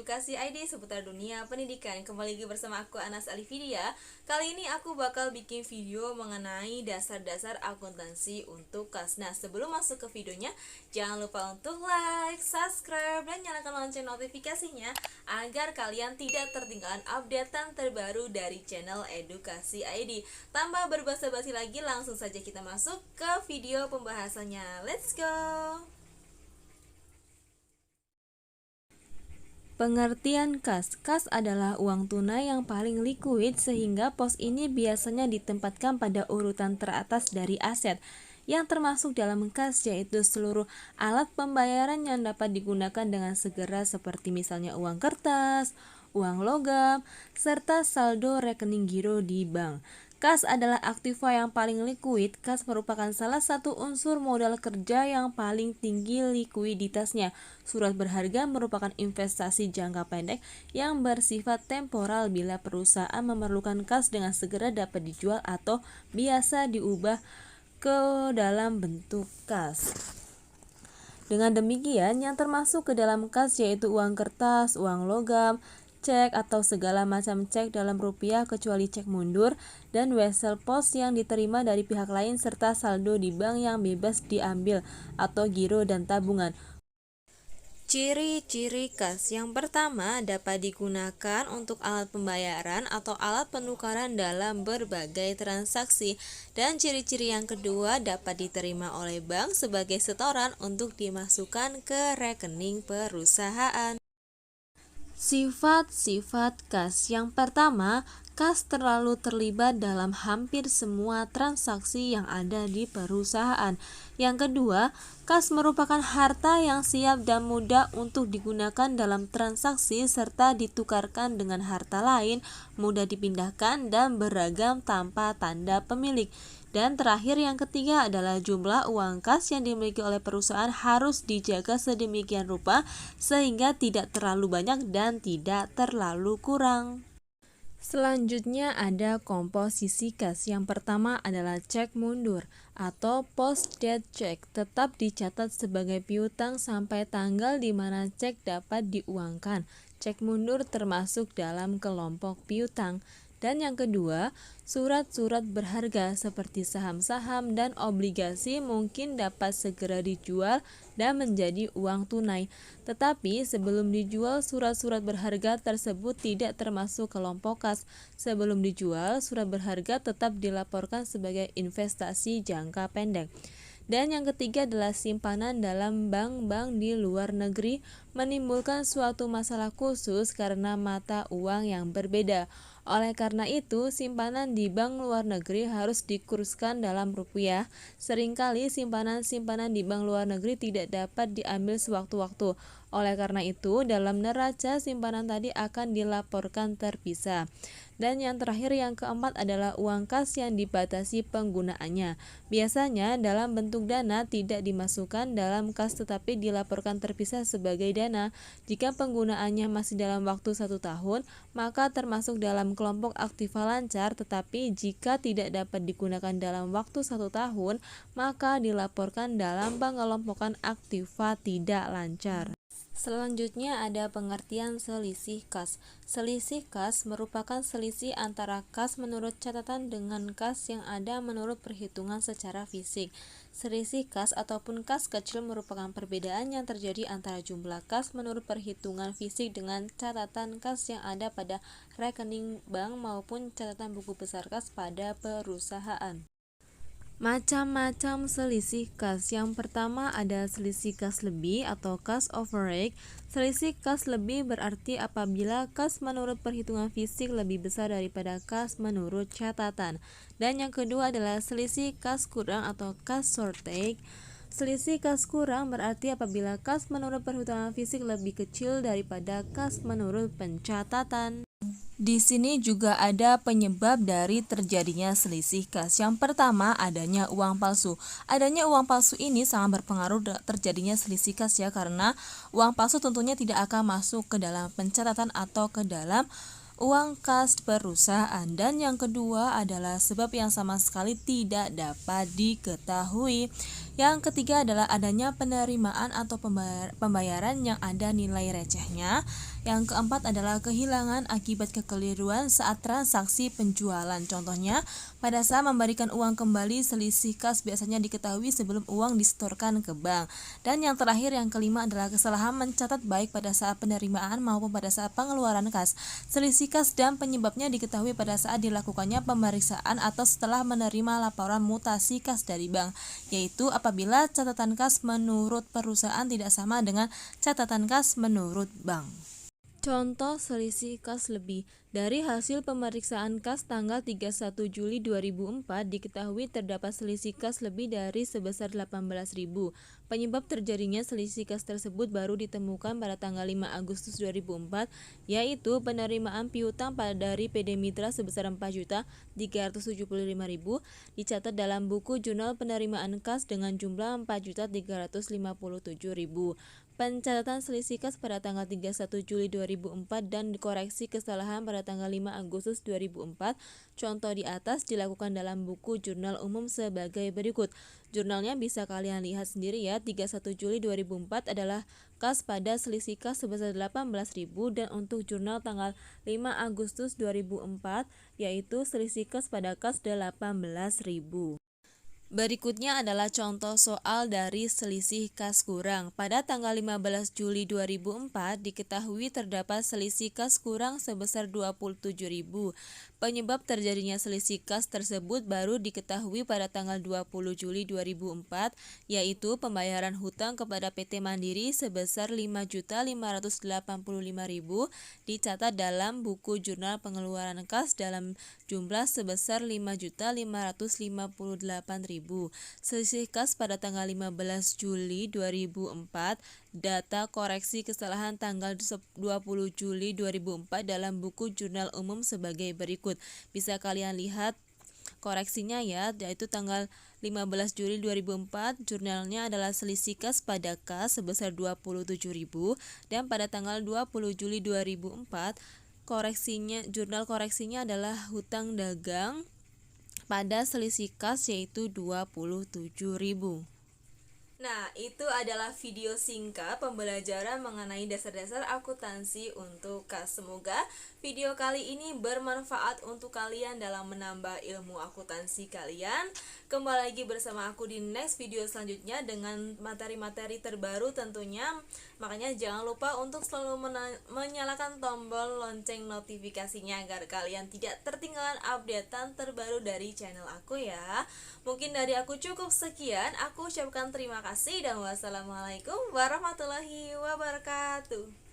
Edukasi ID seputar dunia pendidikan. Kembali lagi bersama aku Anas Alifidia. Kali ini aku bakal bikin video mengenai dasar-dasar akuntansi untuk KAS. Nah, sebelum masuk ke videonya, jangan lupa untuk like, subscribe, dan nyalakan lonceng notifikasinya agar kalian tidak ketinggalan updatean terbaru dari channel Edukasi ID. Tanpa berbasa-basi lagi, langsung saja kita masuk ke video pembahasannya. Let's go! Pengertian kas. Kas adalah uang tunai yang paling likuid sehingga pos ini biasanya ditempatkan pada urutan teratas dari aset yang termasuk dalam kas, yaitu seluruh alat pembayaran yang dapat digunakan dengan segera seperti misalnya uang kertas, uang logam, serta saldo rekening giro di bank. Kas adalah aktiva yang paling likuid. Kas merupakan salah satu unsur modal kerja yang paling tinggi likuiditasnya. Surat berharga merupakan investasi jangka pendek yang bersifat temporal bila perusahaan memerlukan kas dengan segera dapat dijual atau biasa diubah ke dalam bentuk kas. Dengan demikian, yang termasuk ke dalam kas yaitu uang kertas, uang logam, cek atau segala macam cek dalam rupiah kecuali cek mundur dan wesel pos yang diterima dari pihak lain serta saldo di bank yang bebas diambil atau giro dan tabungan. Ciri-ciri kas. Yang pertama, dapat digunakan untuk alat pembayaran atau alat penukaran dalam berbagai transaksi. Dan ciri-ciri yang kedua, dapat diterima oleh bank sebagai setoran untuk dimasukkan ke rekening perusahaan. Sifat-sifat kas. Yang pertama, kas terlalu terlibat dalam hampir semua transaksi yang ada di perusahaan. Yang kedua, kas merupakan harta yang siap dan mudah untuk digunakan dalam transaksi serta ditukarkan dengan harta lain, mudah dipindahkan dan beragam tanpa tanda pemilik. Dan terakhir yang ketiga adalah jumlah uang kas yang dimiliki oleh perusahaan harus dijaga sedemikian rupa sehingga tidak terlalu banyak dan tidak terlalu kurang. Selanjutnya ada komposisi kas. Yang pertama adalah cek mundur atau post date check. Tetap dicatat sebagai piutang sampai tanggal di mana cek dapat diuangkan. Cek mundur termasuk dalam kelompok piutang. Dan yang kedua, surat-surat berharga seperti saham-saham dan obligasi mungkin dapat segera dijual dan menjadi uang tunai. Tetapi sebelum dijual, surat-surat berharga tersebut tidak termasuk kelompok kas. Sebelum dijual, surat berharga tetap dilaporkan sebagai investasi jangka pendek. Dan yang ketiga adalah simpanan dalam bank-bank di luar negeri menimbulkan suatu masalah khusus karena mata uang yang berbeda. Oleh karena itu, simpanan di bank luar negeri harus dikurskan dalam rupiah. Seringkali simpanan-simpanan di bank luar negeri tidak dapat diambil sewaktu-waktu. Oleh karena itu, dalam neraca simpanan tadi akan dilaporkan terpisah. Dan yang terakhir yang keempat adalah uang kas yang dibatasi penggunaannya. Biasanya dalam bentuk dana tidak dimasukkan dalam kas tetapi dilaporkan terpisah sebagai dana. Jika penggunaannya masih dalam waktu 1 tahun, maka termasuk dalam kelompok aktiva lancar, tetapi jika tidak dapat digunakan dalam waktu 1 tahun, maka dilaporkan dalam pengelompokan aktiva tidak lancar. Selanjutnya ada pengertian selisih kas. Selisih kas merupakan selisih antara kas menurut catatan dengan kas yang ada menurut perhitungan secara fisik. Selisih kas ataupun kas kecil merupakan perbedaan yang terjadi antara jumlah kas menurut perhitungan fisik dengan catatan kas yang ada pada rekening bank maupun catatan buku besar kas pada perusahaan. Macam-macam selisih kas. Yang pertama ada selisih kas lebih atau kas overage. Selisih kas lebih berarti apabila kas menurut perhitungan fisik lebih besar daripada kas menurut catatan. Dan yang kedua adalah selisih kas kurang atau kas shortage. Selisih kas kurang berarti apabila kas menurut perhitungan fisik lebih kecil daripada kas menurut pencatatan. Di sini juga ada penyebab dari terjadinya selisih kas. Yang pertama, adanya uang palsu. Adanya uang palsu ini sangat berpengaruh terjadinya selisih kas ya, karena uang palsu tentunya tidak akan masuk ke dalam pencatatan atau ke dalam uang kas perusahaan. Dan yang kedua adalah sebab yang sama sekali tidak dapat diketahui. Yang ketiga adalah adanya penerimaan atau pembayaran yang ada nilai recehnya. Yang keempat adalah kehilangan akibat kekeliruan saat transaksi penjualan. Contohnya, pada saat memberikan uang kembali, selisih kas biasanya diketahui sebelum uang disetorkan ke bank. Dan yang terakhir, yang kelima adalah kesalahan mencatat baik pada saat penerimaan maupun pada saat pengeluaran kas. Selisih kas dan penyebabnya diketahui pada saat dilakukannya pemeriksaan atau setelah menerima laporan mutasi kas dari bank, yaitu apabila catatan kas menurut perusahaan tidak sama dengan catatan kas menurut bank. Contoh selisih kas lebih. Dari hasil pemeriksaan kas tanggal 31 Juli 2004 diketahui terdapat selisih kas lebih dari sebesar 18.000. Penyebab terjadinya selisih kas tersebut baru ditemukan pada tanggal 5 Agustus 2004, yaitu penerimaan piutang dari PD Mitra sebesar 4.375.000 dicatat dalam buku jurnal penerimaan kas dengan jumlah 4.357.000. Pencatatan selisih kas pada tanggal 31 Juli 2004 dan koreksi kesalahan pada tanggal 5 Agustus 2004. Contoh di atas dilakukan dalam buku jurnal umum sebagai berikut. Jurnalnya bisa kalian lihat sendiri ya. 31 Juli 2004 adalah kas pada selisih kas sebesar 18.000, dan untuk jurnal tanggal 5 Agustus 2004 yaitu selisih kas pada kas 18.000. Berikutnya adalah contoh soal dari selisih kas kurang. Pada tanggal 15 Juli 2004 diketahui terdapat selisih kas kurang sebesar 27.000. Penyebab terjadinya selisih kas tersebut baru diketahui pada tanggal 20 Juli 2004, yaitu pembayaran hutang kepada PT Mandiri sebesar 5.585.000 dicatat dalam buku jurnal pengeluaran kas dalam jumlah sebesar 5.558.000. Selisih kas pada tanggal 15 Juli 2004. Data koreksi kesalahan tanggal 20 Juli 2004 dalam buku jurnal umum sebagai berikut. Bisa kalian lihat koreksinya ya, yaitu tanggal 15 Juli 2004 jurnalnya adalah selisih kas pada kas sebesar 27.000, dan pada tanggal 20 Juli 2004 jurnal koreksinya adalah hutang dagang pada selisih kas yaitu 27.000. Nah, itu adalah video singkat pembelajaran mengenai dasar-dasar akuntansi untuk kas. Semoga video kali ini bermanfaat untuk kalian dalam menambah ilmu akuntansi kalian. Kembali lagi bersama aku di next video selanjutnya dengan materi-materi terbaru tentunya. Makanya jangan lupa untuk selalu menyalakan tombol lonceng notifikasinya agar kalian tidak ketinggalan updatean terbaru dari channel aku ya. Mungkin dari aku cukup sekian. Aku ucapkan terima kasih dan wassalamualaikum warahmatullahi wabarakatuh.